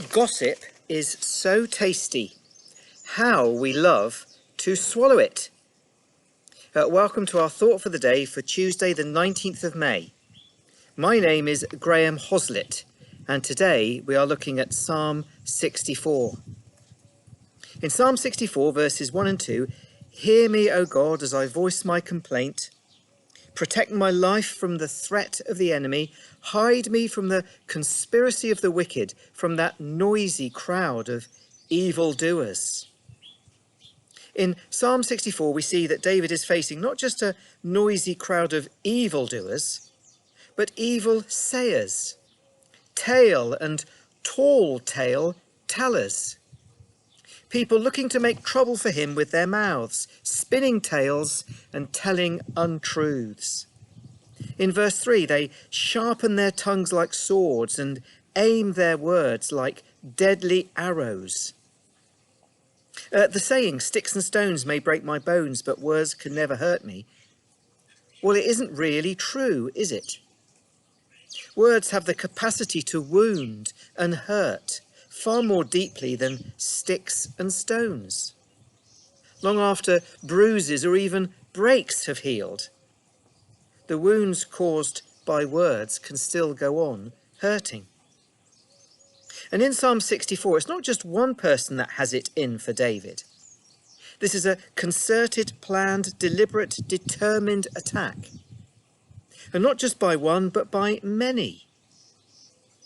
Gossip is so tasty. How we love to swallow it. Welcome to our thought for the day for Tuesday, the 19th of May. My name is Graham Hoslett, and today we are looking at Psalm 64. In Psalm 64, verses 1 and 2, "Hear me, O God, as I voice my complaint. Protect my life from the threat of the enemy. Hide me from the conspiracy of the wicked, from that noisy crowd of evildoers." In Psalm 64, we see that David is facing not just a noisy crowd of evildoers, but evil sayers, tale and tall tale tellers. People looking to make trouble for him with their mouths, spinning tales and telling untruths. In verse 3, they sharpen their tongues like swords and aim their words like deadly arrows. The saying, "Sticks and stones may break my bones, but words can never hurt me." Well, it isn't really true, is it? Words have the capacity to wound and hurt far more deeply than sticks and stones. Long after bruises or even breaks have healed, the wounds caused by words can still go on hurting. And in Psalm 64, it's not just one person that has it in for David. This is a concerted, planned, deliberate, determined attack. And not just by one, but by many.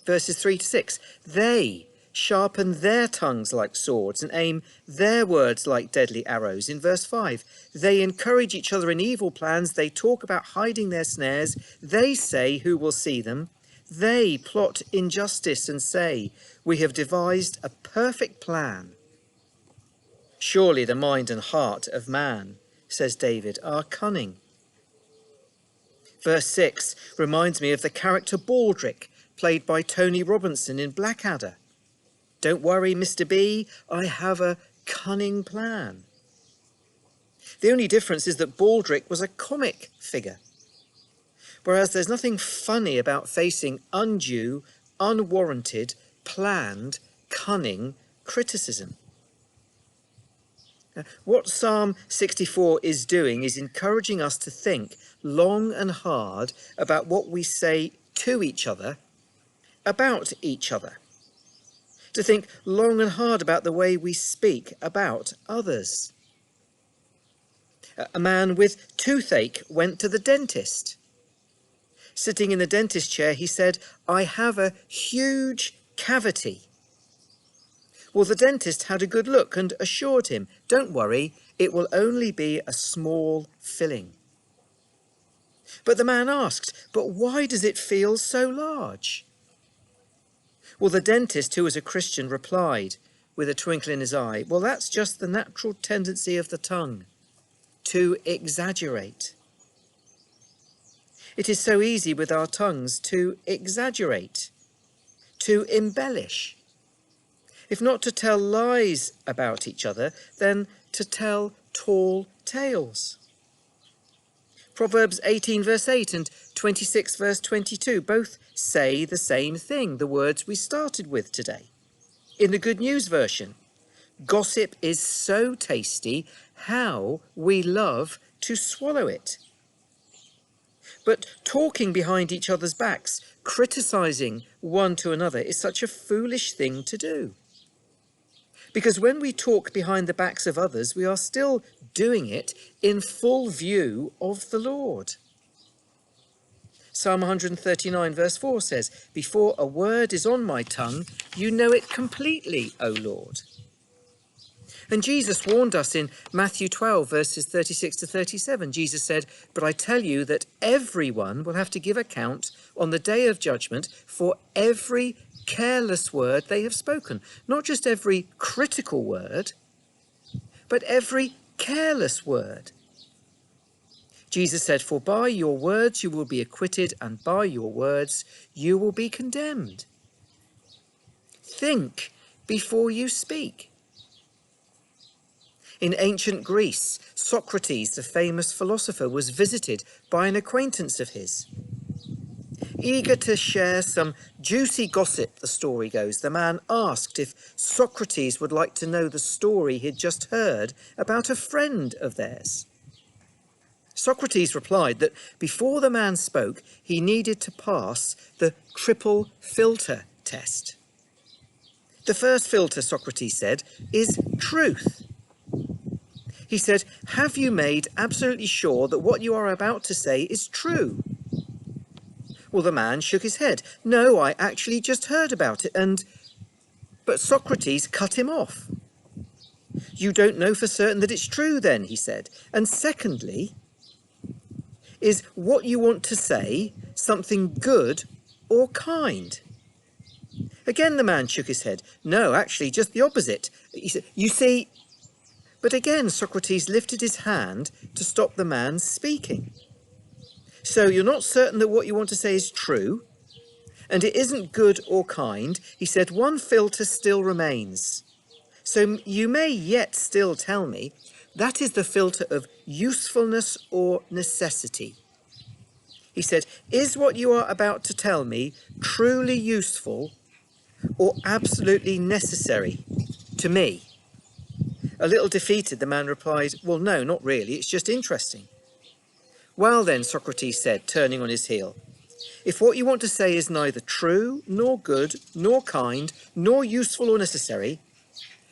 Verses 3 to 6, they sharpen their tongues like swords and aim their words like deadly arrows. In verse 5, they encourage each other in evil plans. They talk about hiding their snares. They say, "Who will see them?" They plot injustice and say, "We have devised a perfect plan." Surely the mind and heart of man, says David, are cunning. Verse 6 reminds me of the character Baldric, played by Tony Robinson in Blackadder. "Don't worry, Mr. B, I have a cunning plan." The only difference is that Baldric was a comic figure, whereas there's nothing funny about facing undue, unwarranted, planned, cunning criticism. What Psalm 64 is doing is encouraging us to think long and hard about what we say to each other, about each other. To think long and hard about the way we speak about others. A man with toothache went to the dentist. Sitting in the dentist chair, he said, "I have a huge cavity." Well, the dentist had a good look and assured him, "Don't worry, it will only be a small filling." But the man asked, "But why does it feel so large?" Well, the dentist, who was a Christian, replied with a twinkle in his eye, "Well, that's just the natural tendency of the tongue, to exaggerate." It is so easy with our tongues to exaggerate, to embellish. If not to tell lies about each other, then to tell tall tales. Proverbs 18 verse 8 and 26 verse 22 both say the same thing, the words we started with today. In the Good News version, gossip is so tasty, how we love to swallow it. But talking behind each other's backs, criticizing one to another, is such a foolish thing to do. Because when we talk behind the backs of others, we are still doing it in full view of the Lord. Psalm 139 verse 4 says, "Before a word is on my tongue, you know it completely, O Lord." And Jesus warned us in Matthew 12 verses 36 to 37. Jesus said, "But I tell you that everyone will have to give account on the day of judgment for every careless word they have spoken." Not just every critical word, but every careless word. Jesus said, "For by your words you will be acquitted, and by your words you will be condemned." Think before you speak. In ancient Greece, Socrates, the famous philosopher, was visited by an acquaintance of his. Eager to share some juicy gossip, the story goes, the man asked if Socrates would like to know the story he'd just heard about a friend of theirs. Socrates replied that before the man spoke, he needed to pass the triple filter test. The first filter, Socrates said, is truth. He said, have you made absolutely sure that what you are about to say is true? Well, the man shook his head. No, I actually just heard about it, But Socrates cut him off. You don't know for certain that it's true then, he said. And secondly, is what you want to say something good or kind? Again, the man shook his head. No, actually, just the opposite. He said, you see... But again, Socrates lifted his hand to stop the man speaking. So you're not certain that what you want to say is true, and it isn't good or kind. He said, one filter still remains. So you may yet still tell me that is the filter of usefulness or necessity. He said, is what you are about to tell me truly useful or absolutely necessary to me? A little defeated, the man replied, well, no, not really. It's just interesting. Well then, Socrates said, turning on his heel, if what you want to say is neither true, nor good, nor kind, nor useful or necessary,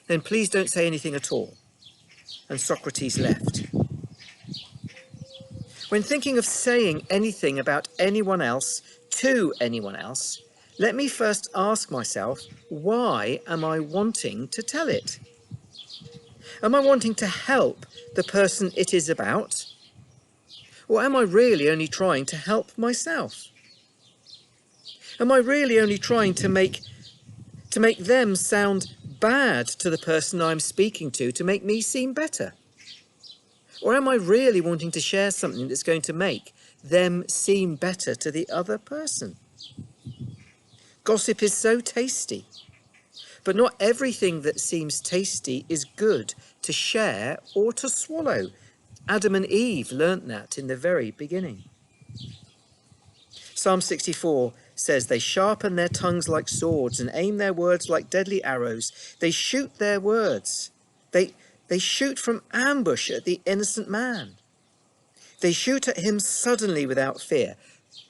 then please don't say anything at all. And Socrates left. When thinking of saying anything about anyone else to anyone else, let me first ask myself, why am I wanting to tell it? Am I wanting to help the person it is about? Or am I really only trying to help myself? Am I really only trying to make them sound bad to the person I'm speaking to make me seem better? Or am I really wanting to share something that's going to make them seem better to the other person? Gossip is so tasty, but not everything that seems tasty is good to share or to swallow. Adam and Eve learnt that in the very beginning. Psalm 64 says, they sharpen their tongues like swords and aim their words like deadly arrows. They shoot their words. They shoot from ambush at the innocent man. They shoot at him suddenly without fear.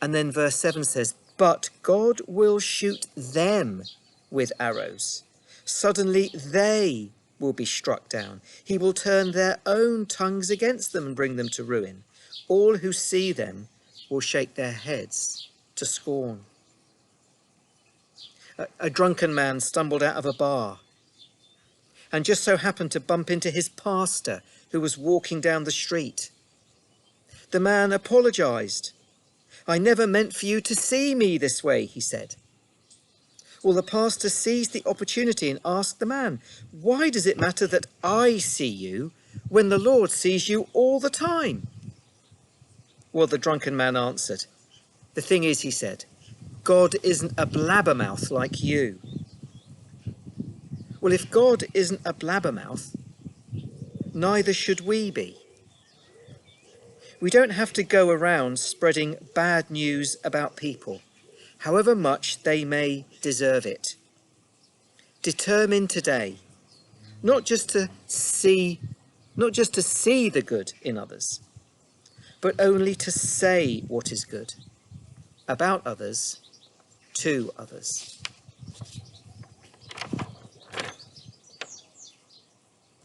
And then verse 7 says, but God will shoot them with arrows. Suddenly they will be struck down. He will turn their own tongues against them and bring them to ruin. All who see them will shake their heads to scorn. A drunken man stumbled out of a bar and just so happened to bump into his pastor who was walking down the street. The man apologized. I never meant for you to see me this way, he said. Well, the pastor seized the opportunity and asked the man, why does it matter that I see you when the Lord sees you all the time? Well, the drunken man answered, the thing is, he said, God isn't a blabbermouth like you. Well, if God isn't a blabbermouth, neither should we be. We don't have to go around spreading bad news about people, however much they may deserve it. Determine today not just to see the good in others, but only to say what is good about others to others.